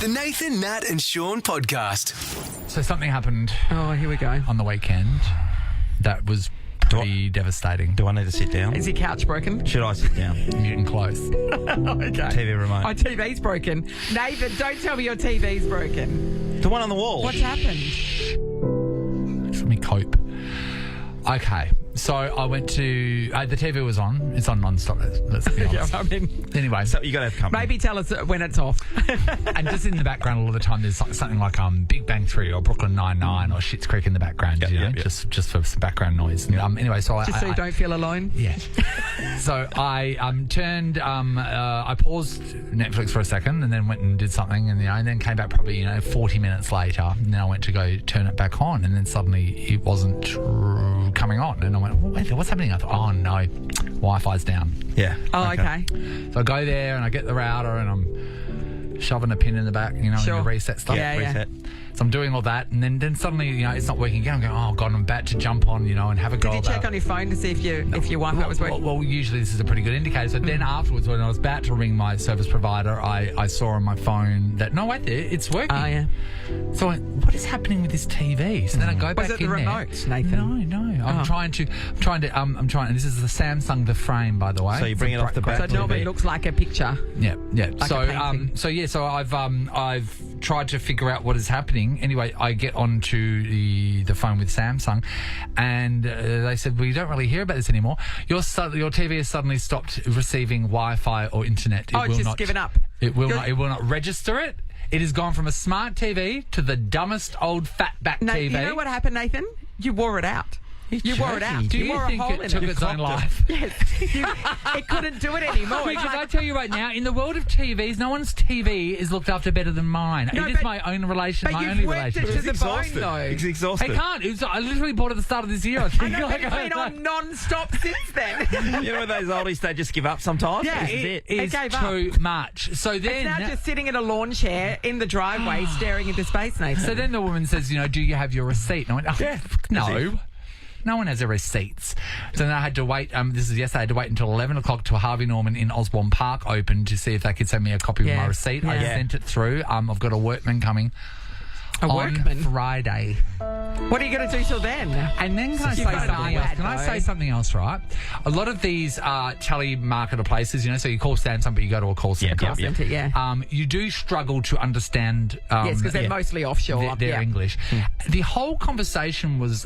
The Nathan, Nat and Shaun podcast. So something happened Oh, here we go. on the weekend that was pretty devastating. Do I need to sit down? Is your couch broken? Should I sit down? You're getting close. Okay. TV remote. My TV's broken. Nathan, don't tell me your TV's broken. The one on the wall. What's happened? Let me cope. Okay, so I went to... the TV was on. It's on non-stop, let's be honest. I mean, Anyway, So you got to have company. maybe tell us when it's off. and just in the background a lot of the time there's something like Big Bang 3 or Brooklyn Nine-Nine or Schitt's Creek in the background, Yep, you know, yep, yep. just for some background noise. And, anyway, so Just so you don't feel alone. Yeah. So I I paused Netflix for a second and then went and did something and then came back probably 40 minutes later and then I went to go turn it back on and then suddenly it wasn't coming on and I went, well, wait, what's happening? I thought, oh no, Wi-Fi's down. Yeah. Oh, okay. So I go there and I get the router and I'm shoving a pin in the back, in the reset stuff. Yeah, yeah. Reset. So I'm doing all that, and then suddenly, it's not working again. I'm going, oh god, I'm about to jump on, and have a go. Did you check on your phone to see if your Wi-Fi was working? Well, usually this is a pretty good indicator. So then afterwards, when I was about to ring my service provider, I saw on my phone that, no, wait there, it's working. Oh, yeah. So I went, what is happening with this TV? So then I go back Was it the in there. remote, Nathan? No. I'm trying to, and this is the Samsung The Frame, by the way. So you bring it off the back. So it normally looks like a picture. Yeah. Like a painting. So I've tried to figure out what is happening. Anyway, I get onto the phone with Samsung, and they said, "Well, you don't really hear about this anymore. Your TV has suddenly stopped receiving Wi-Fi or internet. It's just given up. It will not register it. It has gone from a smart TV to the dumbest old fatback No, TV. you know what happened, Nathan? You wore it out. You wore it out. Do you wore a think hole it in took it. its own life? Yes. It couldn't do it anymore. It's Because like- I tell you right now, in the world of TVs, no one's TV is looked after better than mine. No, it is but- my own relation, but my you've only worked it relationship. to the bone, though. It's I exhausted. can't. I literally bought it at the start of this year. I I think. know, but it's been on non-stop since then. You know those oldies, they just give up sometimes? Yeah, This is it. It's gave up. too much. So It's then, now just sitting in a lawn chair in the driveway staring into space, Nathan. so then the woman says, do you have your receipt? And I went, oh, Yeah, no. No one has their receipts. So then I had to wait. This is yesterday. I had to wait until 11 o'clock till Harvey Norman in Osborne Park opened to see if they could send me a copy of my receipt. I Yeah. sent it through. I've got a workman coming A on workman? Friday. What are you going to do till then? And then can I say You've got an something else? iPad, Can I though. say something else, right? A lot of these telemarketer places, so you call Samsung, but you go to a call centre. Yep. Isn't it? Yeah. You do struggle to understand Yes, because they're mostly offshore. their English. The whole conversation was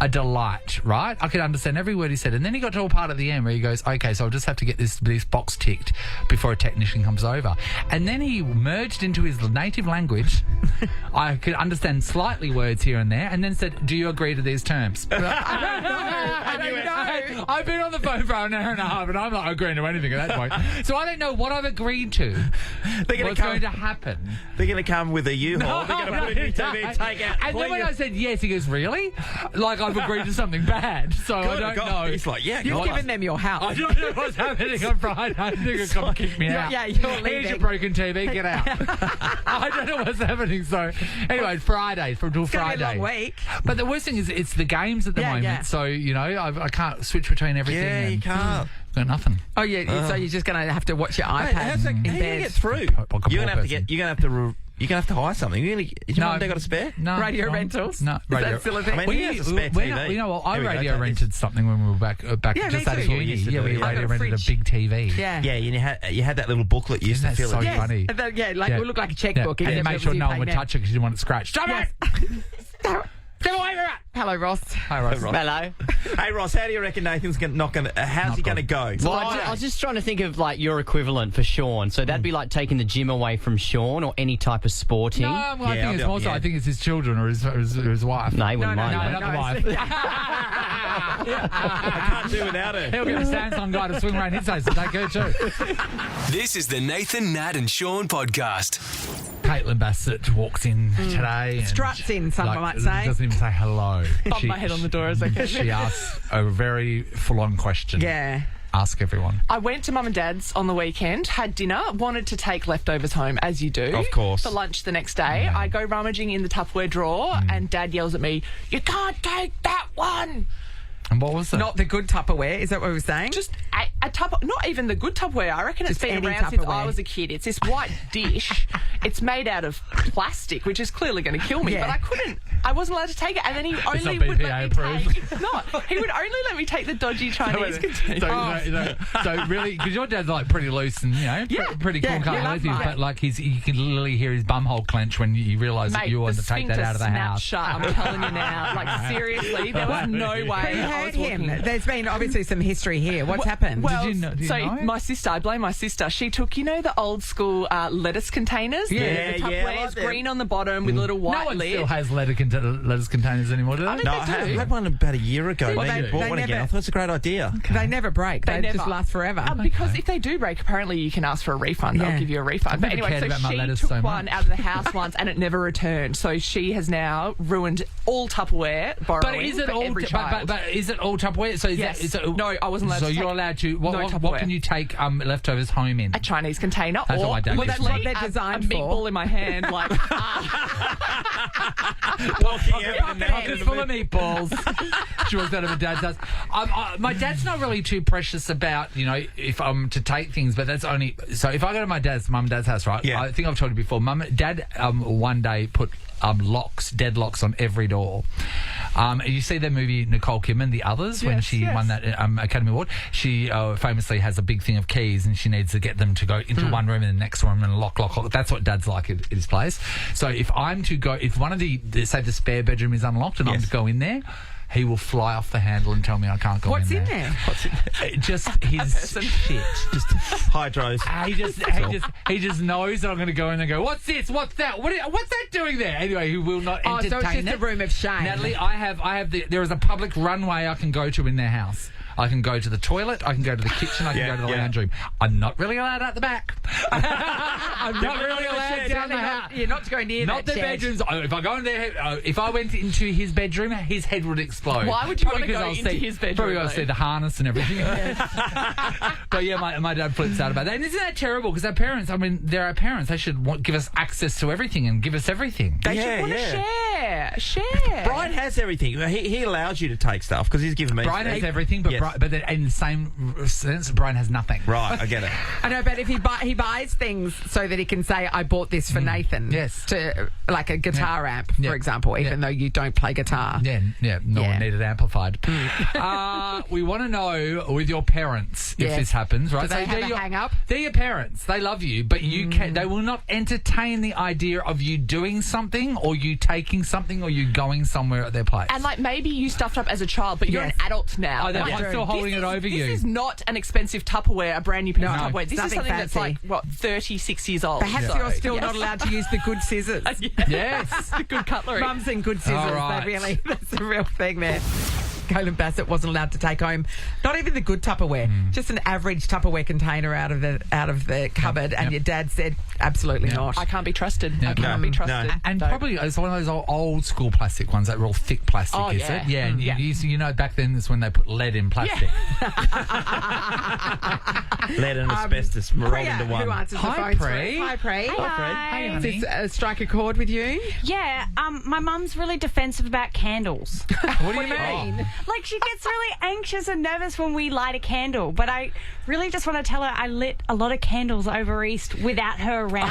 a delight, right? I could understand every word he said. And then he got to a part at the end where he goes, okay, so I'll just have to get this box ticked before a technician comes over. And then he merged into his native language. I could understand slightly words here and there, and then said, do you agree to these terms? I don't know. I've been on the phone for an hour and a half, and I'm not agreeing to anything at that point. So I don't know what I've agreed to. What's going to happen? They're going to come with a U-Haul. They're going to put it in your TV and take out. And then when I said yes, he goes, really? Like I've agreed to something bad. So I don't know. He's like, yeah, You've given them your house. I don't know what's happening on Friday. I think they'll come kick me out. Yeah, you're Here's leaving. your broken TV. Get out. I don't know what's happening. So anyway, Friday till It's going to be Friday. a long week. But the worst thing is it's the games at the moment. Yeah. So I can't switch between everything. Yeah, you and can't. got nothing. Oh, yeah. So you're just going to have to watch your iPad How's that, in how do you bed. get through? Like a You're poor going to have to hire something. Is your mum and dad got a spare? No. Radio no, rentals? No. Is Radio. that still a thing? I mean, he has a spare TV. You know what? I Here we go, radio take rented this. something when we were back Yeah, just me out of too. uni. We used to Yeah, do we it. I got radio a rented a fridge. big TV. Yeah. Yeah, and you had that little booklet you used to Isn't that fill so in. funny? It would look like a checkbook. And except then make it sure was no you one would paying touch it because you didn't want it scratched. Stop them. it! Yes. Get away from it! Hello, Ross. Hi, Ross. Hello. Hey, Ross, how do you reckon Nathan's not going to... how's he going to go? Well, I was just trying to think of like your equivalent for Shaun. So that'd be like taking the gym away from Shaun or any type of sporting. No, well, I think it's more so. I think it's his children or his wife. No, he wouldn't No, mind no, that. not the wife. I can't do without her. He'll get a Samsung guy to swing around his house and take her too. This is the Nathan, Nat and Shaun podcast. Caitlin Bassett walks in today. And Struts in, some might say. Doesn't even say hello. Bump my head on the door as I go. She asks a very full-on question. Yeah. Ask everyone. I went to Mum and Dad's on the weekend, had dinner, wanted to take leftovers home, as you do. Of course. For lunch the next day. I go rummaging in the Tupperware drawer and Dad yells at me, "You can't take that one!" And what was that? Not the good Tupperware. Is that what we were saying? Just not even the good Tupperware. I reckon Just it's been any around since Tupperware. I was a kid. It's this white dish. It's made out of plastic, which is clearly going to kill me. Yeah. But I wasn't allowed to take it. And then he only not would BPA let me approved. take. He would only let me take the dodgy Chinese container. So really, because your dad's like pretty loose and pretty cool, Yeah, can't you love with you, mine. but like you can literally hear his bumhole clench when you realise that Mate, you want the to take that sphincter out of the snapped house. shut, I'm telling you now. Like, seriously, there was no way. Who I hurt was him? walking. There's been obviously some history here. What's happened? Well, Did you so know? my sister, I blame my sister. She took, the old school lettuce containers. the I Tupperware's like them. green on the bottom with a little white No one lid. still has lettuce containers anymore, do they? think No, they I do. had one about a year ago. Well, They they- bought they one again. never- I thought it's a great idea. They never break. They never. just last forever. Because if they do break, apparently you can ask for a refund. Yeah. They'll give you a refund. But never anyway, cared so about my she lettuce took so one much. out of the house once and it never returned. So she has now ruined all Tupperware borrowing But is it for all? every child. But is it all Tupperware? So is Yes. that, is it, No, I wasn't allowed So to you're take allowed to. no What Tupperware. can you take leftovers home in? A Chinese container That's or what my dad used to literally do. Well, that's what they're designed a meatball for. in my hand. Like, Walking out with the Pockets full of meatballs. She walks out of her dad's house. My dad's not really too precious about, if I'm to take things, but that's only... So if I go to my mum and dad's house, right, Yeah. I think I've told you before, Dad one day put deadlocks on every door. You see that movie Nicole Kidman, The Others, when Yes, she yes. won that Academy Award? She famously has a big thing of keys and she needs to get them to go into one room and the next room and lock. That's what Dad's like at his place. So if I'm to go, if one of say the spare bedroom is unlocked and I'm Yes. to go in there, he will fly off the handle and tell me I can't go What's in in there. there? Just his shit. Just Hydros. he just knows that I'm going to go in and go, what's this? What's that? What's that doing there? Anyway, he will not Oh, entertain so it's just it. a room of shame. Natalie, there is a public runway I can go to in their house. I can go to the toilet, I can go to the kitchen, I can go to the lounge room. I'm not really allowed out the back. I'm not really allowed down the house. You're not to go near Not that the shed. bedrooms. If I go in there, if I went into his bedroom, his head would explode. Why would you Probably want to 'cause go I'll into see- his bedroom, Probably I'll though? see the harness and everything. But yeah, my dad flips out about that. And isn't that terrible? Because our parents, they're our parents. They should give us access to everything and give us everything. they Yeah, should want yeah. to share. Brian has everything. He allows you to take stuff because he's given me. Brian has everything, but Yes. but in the same sense, Brian has nothing. Right, I get it. I know, but if he buys things so that he can say, I bought this for Nathan. Yes. To, like a guitar amp, Yeah. for example, even though you don't play guitar. Yeah, no Yeah. one needed amplified. We want to know with your parents if Yes. this happens, right? Do they have they're a hang-up? They're your parents. They love you, but they will not entertain the idea of you doing something or you taking something or you going somewhere at their place. And maybe you stuffed up as a child, but you're Yes. an adult now. Oh, they're Like, still holding it over you. This is not an expensive Tupperware, a brand new piece of No, Tupperware. This is nothing something that's fancy. 36 years old. Perhaps So, you're still yes. not allowed to use the good scissors. Yes. Good cutlery. Mums and good scissors. All right. That's a real thing there. Colin Bassett wasn't allowed to take home not even the good Tupperware, just an average Tupperware container out of the cupboard, and Yep. your dad said absolutely not. I can't be trusted. Yeah. I can't No, be trusted. no. And Don't. probably it's one of those old school plastic ones that were all thick plastic, Oh, is yeah. it? Yeah, and Yeah. you know back then is when they put lead in plastic. Lead and asbestos rolled Priya, into one. who answers the Hi, phone? Pri. Hi, Pri. Hi, Is honey. this strike a chord with you? Yeah, my mum's really defensive about candles. What do you mean? Like, she gets really anxious and nervous when we light a candle, but I really just want to tell her I lit a lot of candles over East without her around.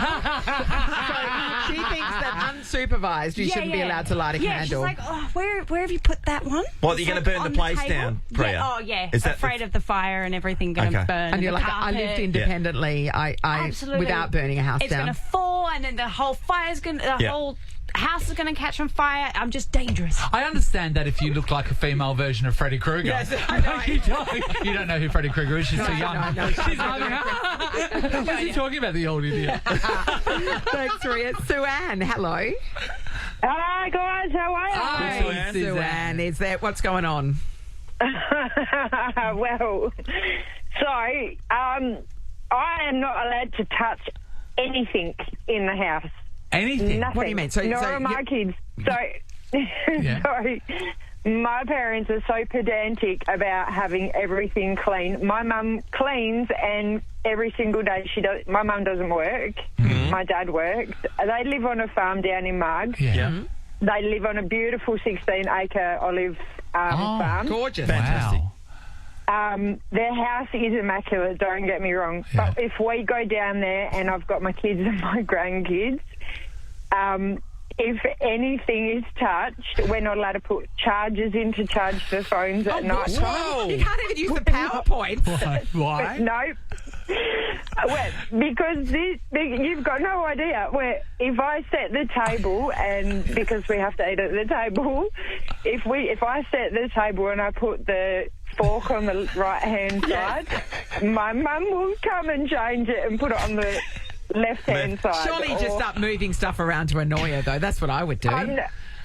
She thinks that unsupervised you shouldn't be allowed to light a yeah, candle. she's like, oh, where have you put that one? What, It's you're gonna like burn the on place table. down, Priya? Yeah, oh, yeah. Is that afraid of the fire and everything going to Okay. burn. And you're the like, I lived carpet. independently. I Absolutely. without burning a house It's down. going to fall, and then the whole fire's going to, Yeah. whole house is going to catch on fire. I'm just dangerous. I understand that if you look like a female version of Freddy Krueger. Yes, I know. You don't know who Freddie Krueger is. She's too young. no, She's like, what's he talking about, the old idiot? Thanks, Ria. Sue-Ann, hello. Hi guys, how are you? Hi, Sue-Ann, is there? What's going on? Well, so I am not allowed to touch anything in the house. Anything? Nothing. What do you mean? So my kids. So, Yeah. sorry. My parents are so pedantic about having everything clean. My mum cleans, and every single day she does. My mum doesn't work. My dad works. They live on a farm down in Mugg. Yeah. They live on a beautiful 16-acre olive farm. Gorgeous. Fantastic. Wow. Their house is immaculate, don't get me wrong. Yeah. But if we go down there and I've got my kids and my grandkids, if anything is touched, we're not allowed to put chargers in to charge the phones at night time. Whoa! You can't even use the PowerPoint. Why? No. Well, because you've got no idea. If I set the table, and because we have to eat at the table, if I set the table and I put the fork on the right-hand side, my mum will come and change it and put it on the left-hand side. Surely you just start moving stuff around to annoy her, though. That's what I would do.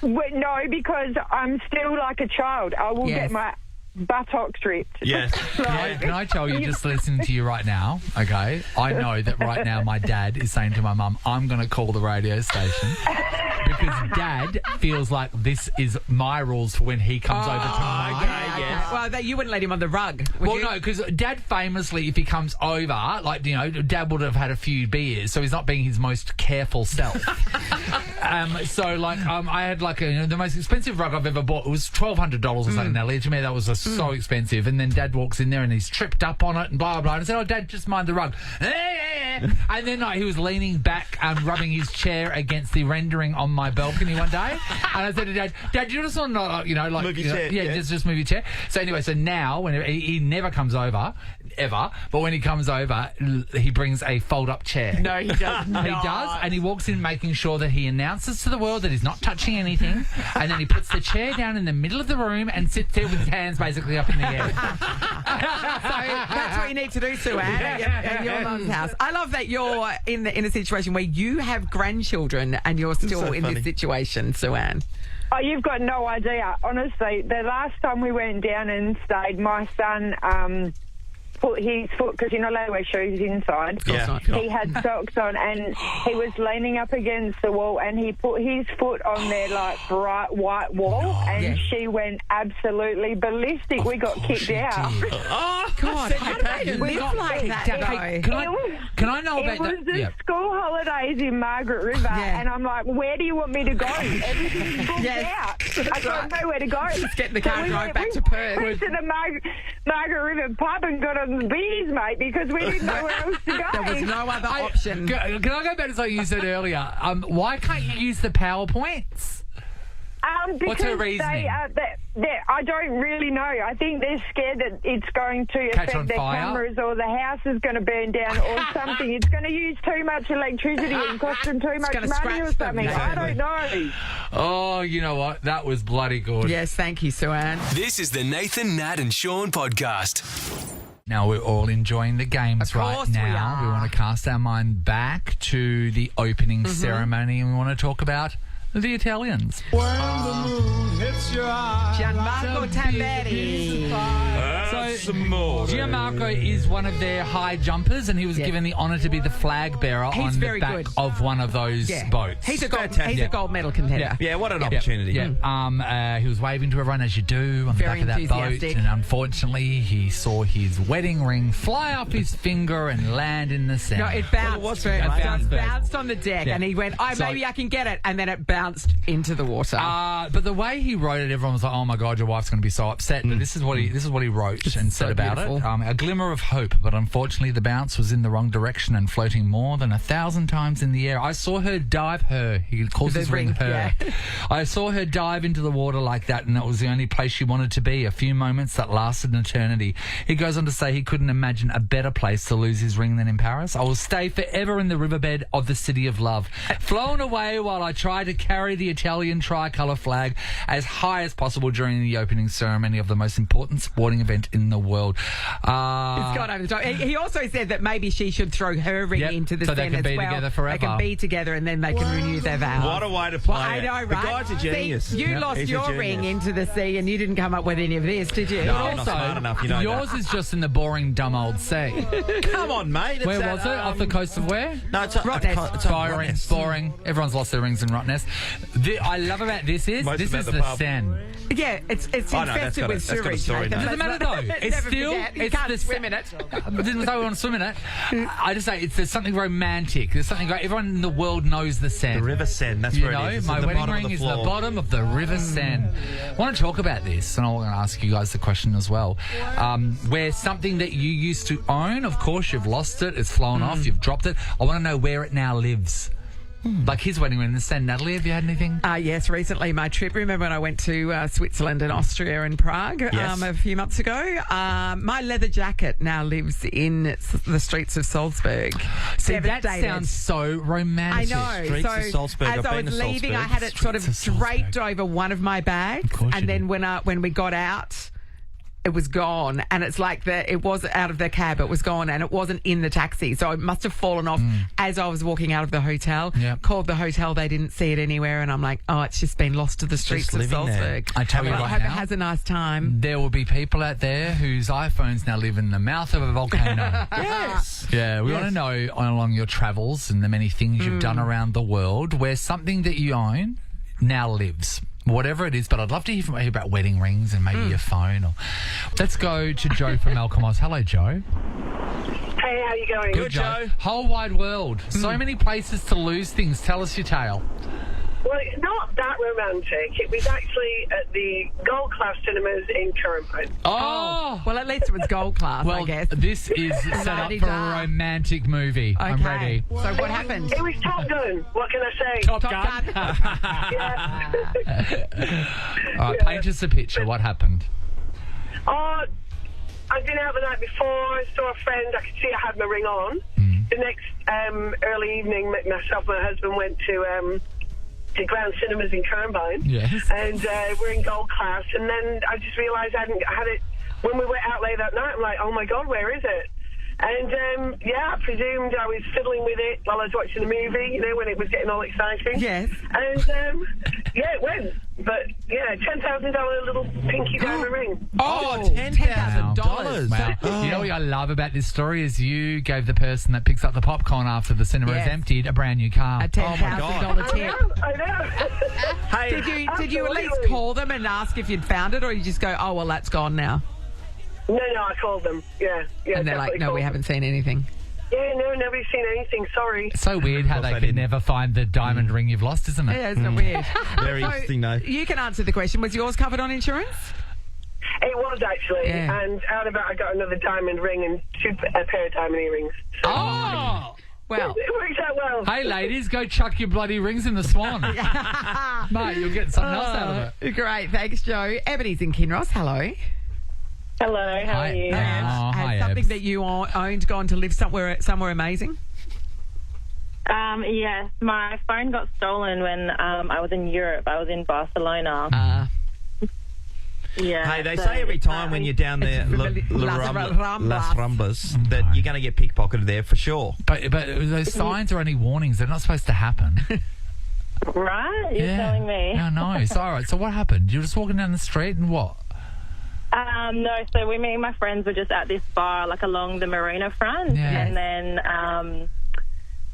No, because I'm still like a child. I will get my buttocks ripped. Yes. Can I tell you, just listening to you right now, okay, I know that right now my dad is saying to my mum, I'm going to call the radio station because Dad feels like this is my rules for when he comes over to my Okay. Well, you wouldn't let him on the rug, would Well, you? no, because Dad famously, if he comes over, like, you know, Dad would have had a few beers, so he's not being his most careful self. I had like the most expensive rug I've ever bought. It was $1,200 or something. Now, to me, that was so expensive. And then Dad walks in there and he's tripped up on it and blah, blah, blah. And I said, oh, Dad, just mind the rug. And then he was leaning back, rubbing his chair against the rendering on my balcony one day. And I said to Dad, you just want to, move your chair. Yeah, just move your chair. So anyway, so now, when he never comes over, ever, but when he comes over, he brings a fold-up chair. No, he does not. He does, and he walks in making sure that he announces to the world that he's not touching anything, and then he puts the chair down in the middle of the room and sits there with his hands basically up in the air. So that's what you need to do, Sue Ann, at your mum's house. I love that you're in a situation where you have grandchildren and you're still so in funny. this situation, Sue Ann. Oh, you've got no idea. Honestly, the last time we went down and stayed, my son put his foot, because you're not allowed to wear shoes inside. Yeah. He had socks on and he was leaning up against the wall and he put his foot on their like bright white wall and she went absolutely ballistic. We got kicked out. Oh, God. How do they live like that, though? Can I know It about was that? the Yeah. school holidays in Margaret River and I'm like, where do you want me to go? Everything's booked out. I don't know where to go. Just get in the car and drive back to We Perth. went to the Margaret River pub and got on the beers, mate, because we didn't know where else to go. There was no other option. Can I go back to something you said earlier? Why can't you use the PowerPoints? Because What's her reasoning? I don't really know. I think they're scared that it's going to Catch on affect their fire? cameras or the house is going to burn down or something. It's going to use too much electricity and cost them too much gonna money or scratch them, something. I don't know. Oh, you know what? That was bloody good. Yes, thank you, Sue Ann. This is the Nathan, Nat and Shaun podcast. Now we're all enjoying the games Of right course we now. are. We want to cast our mind back to the opening ceremony and we want to talk about the Italians. Gianmarco Tamberi. So Gianmarco is one of their high jumpers and he was given the honour to be the flag bearer He's on the very back good. of one of those boats. He's a gold medal contender. Yeah, what an opportunity. Yeah. He was waving to everyone as you do on Very the back of that boat, enthusiastic. and unfortunately, he saw his wedding ring fly off his finger and land in the sand. No, it bounced. what's first. it It bounced? bounced on the deck, Yeah. and he went, So- maybe I can get it, and then it bounced into the water. But the way he wrote it, everyone was like, "Oh my God, your wife's going to be so upset." But this is what he wrote and said so about beautiful. it. A glimmer of hope, but unfortunately, the bounce was in the wrong direction and floating more than 1,000 times in the air. I saw her dive. He calls The his ring ring, her. yeah. I saw her dive into the water like that, and that was the only place she wanted to be. A few moments that lasted an eternity. He goes on to say he couldn't imagine a better place to lose his ring than in Paris. I will stay forever in the riverbed of the city of love, flown away while I try to carry the Italian tricolour flag as high as possible during the opening ceremony of the most important sporting event in the world. It's gone over the top. He also said that maybe she should throw her ring Yep, into the so they Seine can as be well. together forever. They can be together and then they can renew their vows. What a way to play Well, I it. know, right? The guy's a genius. See, you lost He's a your genius. ring into the sea and you didn't come up with any of this, did you? No, I'm not smart enough, you know yours is just in the boring, dumb old sea. Come on, mate. It's Where that, was it? Off the coast of where? No, it's Rottnest. it's on Boring. Rottnest. Boring. Everyone's lost their rings in Rottnest. I love about this is Most this about is the the pub. Seine. Yeah, it's Oh, no, that's infested got with a sewage. story, Nathan. no. Doesn't matter it's Never still forget. You it's can't the swim in it. I didn't say we want to swim in it. I just say there's something romantic. There's something great. Everyone in the world knows the Seine. The River Seine, that's You where know, it is. It's my at the wedding bottom of ring the is the floor. bottom of the River Seine. I want to talk about this, and I'm going to ask you guys the question as well. Where something that you used to own, of course, you've lost it, it's flown off, you've dropped it. I want to know where it now lives. Like his wedding ring in the Seine. Natalie, have you had anything? Yes, recently my trip. Remember when I went to Switzerland and Austria and Prague Yes. a few months ago? My leather jacket now lives in the streets of Salzburg. See, that Devastated. sounds so I romantic. know. Streets so of Salzburg. as I've I been was to leaving, Salzburg. I had it sort of Streets of Salzburg. draped over one of my bags, course you and then did. when we got out, it was gone, and it's like it was out of the cab, it was gone, and it wasn't in the taxi, so it must have fallen off as I was walking out of the hotel. Yep. Called the hotel, they didn't see it anywhere, and I'm like, oh, it's just been lost to the streets of living there. Salzburg. I tell you Well, I right hope now, it has a nice time. there will be people out there whose iPhones now live in the mouth of a volcano. Yes. Yeah, we want to know along your travels and the many things you've done around the world where something that you own now lives. Whatever it is, but I'd love to hear from you about wedding rings and maybe your phone. Or... Let's go to Joe from Alcomos. Hello, Joe. Hey, how you going? Good, Joe. Whole wide world. So many places to lose things. Tell us your tale. Well, it's not that romantic. It was actually at the Gold Class Cinemas in Currambone. Oh! Well, at least it was gold class, Well, I guess. this is set up for a romantic movie. I'm Okay. ready. So what happened? It was Top Gun. What can I say? Top Top Gun. Yeah. All right, paint us a picture. What happened? Oh, I'd been out the night before. I saw a friend. I could see I had my ring on. The next early evening, myself and my husband went to Grand Cinemas in Currambone. Yes. And we're in Gold Class. And then I just realised I had it when we went out late that night. I'm like, oh my God, where is it? And I presumed I was fiddling with it while I was watching the movie, you know, when it was getting all exciting. Yes. And it went. But $10,000 little pinky diamond ring. Oh, $10,000. Wow. You know what I love about this story is you gave the person that picks up the popcorn after the cinema is Yes. emptied a brand new car. A $10,000 tip. I know. Hey, Did you at least Absolutely. call them and ask if you'd found it, or you just go, oh, well, that's gone now? No, I called them. Yeah. And they're like, definitely no, we called haven't seen anything. them. Yeah, no, nobody's seen anything. Sorry. It's so weird how course they they can didn't. never find the diamond ring you've lost, isn't it? Yeah, isn't it weird? very So, interesting, though. You can answer the question. Was yours covered on insurance? It was actually, Yeah. and out of it, I got another diamond ring and a pair of diamond earrings. So Oh! Well, it works out well. Hey, ladies, go chuck your bloody rings in the Swan. Mate, you'll get something else out of it. great. Thanks, Joe. Ebony's in Kinross. Hello. Hello, how Hi. are you? Oh, hi, Has something Ebs. that you owned gone to live somewhere amazing? Yes, my phone got stolen when I was in Europe. I was in Barcelona. Yeah. Hey, they so say every it's, time when you're down there, Las Las Ramblas, that you're going to get pickpocketed there for sure. But those signs are only warnings. They're not supposed to happen. Right? You're telling me? No, no. So, all right. So what happened? You were just walking down the street and what? No, so me and my friends were just at this bar, like along the marina front. Yeah. And then,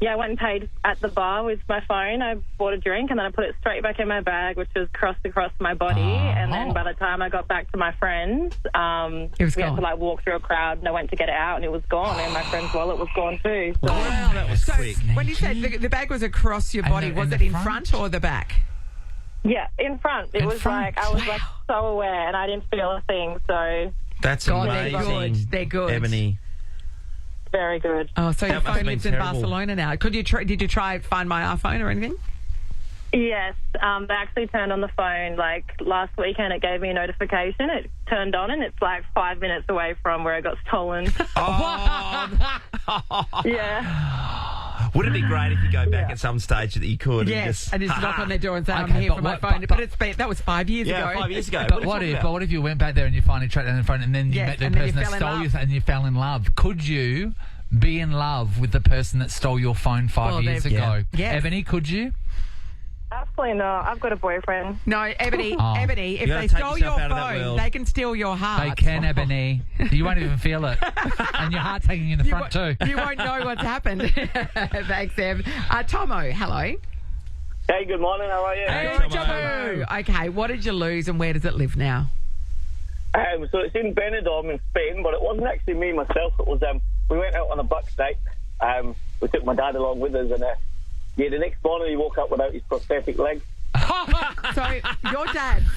I went and paid at the bar with my phone. I bought a drink and then I put it straight back in my bag, which was crossed across my body. And then by the time I got back to my friends, It was we had gone. to like walk through a crowd and I went to get it out and it was gone. And my friend's wallet was gone too. So. Wow, that was So quick. when you said the bag was across your And body, the- was and it the in front? front or the back? Yeah, in front. It In was front? like, I was like so aware and I didn't feel a thing. So That's God, they're amazing. good. They're good. Ebony. very good. Oh, so your That must have phone been lives in terrible. Barcelona now. Did you try Find My iPhone or anything? Yes, they actually turned on the phone like last weekend. It gave me a notification. It turned on and it's like 5 minutes away from where it got stolen. Yeah. Would it be great if you go back at some stage that you could? Yes, and just knock on their door and say, I'm Okay, here but for my what- phone. but- But it's been, that was 5 years Yeah, ago. 5 years ago. But what if you went back there and you finally tracked down the phone and then you Yes, met the and then you person that fell in stole love. you and you fell in love? Could you be in love with the person that stole your phone 5 Well, years they've- ago? Yeah. Yes. Ebony, could you? Absolutely not. I've got a boyfriend. No, Ebony, Oh. Ebony, if You gotta they take stole yourself your out of that phone, world. they can steal your heart. They can, Ebony. You won't even feel it. And your heart's hanging in the front too. You won't know what's happened. Thanks, Eb. Tomo, hello. Hey, good morning. How are you? Hey, Tomo. Tomo. Okay, what did you lose and where does it live now? So it's in Benidorm in Spain, but it wasn't actually me myself. It was we went out on a buck night. We took my dad along with us, and the next morning he woke up without his prosthetic leg. So your dad's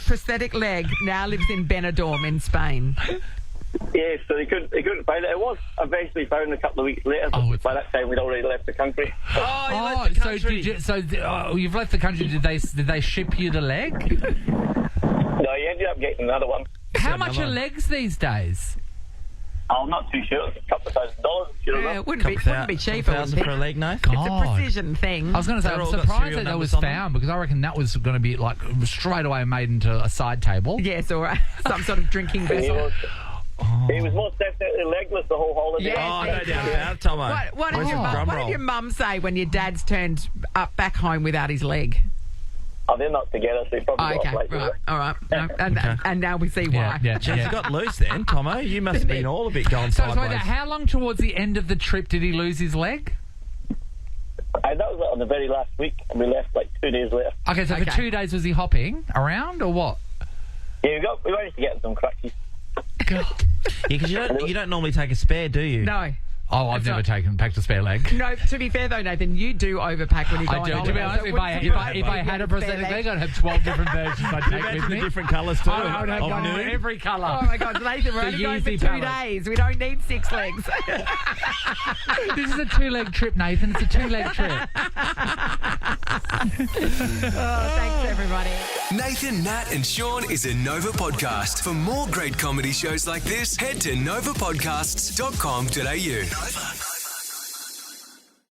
prosthetic leg now lives in Benidorm in Spain. Yes, so he couldn't find it. It was eventually found a couple of weeks later, but by that time we'd already left the country. Oh, so you've left the country. Did they ship you the leg? No, he ended up getting another one. How much are legs these days? I'm not too sure. It's a couple of $1,000. Yeah, it wouldn't be cheaper. $1,000 for a leg, no? It's a precision thing. I was going to say, I'm surprised that was found because I reckon that was going to be like straight away made into a side table. Yes, or some sort of drinking vessel. He was most definitely legless the whole holiday. Yeah, no doubt about it, Tomo. What did your mum say when your dad's turned up back home without his leg? Oh, they're not together, so he probably got off later. Right, all right. No, and now we see why. Jeez, you got loose then, Tomo. You must have been all a bit going sideways. So how long towards the end of the trip did he lose his leg? That was on the very last week, and we left like 2 days later. Okay, so for 2 days was he hopping around or what? Yeah, we managed to get some crutches. Yeah, because you don't normally take a spare, do you? No. Oh, I've never packed a spare leg. No, to be fair though, Nathan, you do overpack when you go on I do. holiday. To be honest, if I had a prosthetic leg, I'd have 12 different versions I'd take with me. Different colours too. I would have one of every colour. Oh my God, Nathan, we're only going for 2 days. We don't need 6 legs. This is a 2-leg trip, Nathan. It's a 2-leg trip. Thanks, everybody. Nathan, Nat and Sean is a Nova podcast. For more great comedy shows like this, head to novapodcasts.com.au. Nova.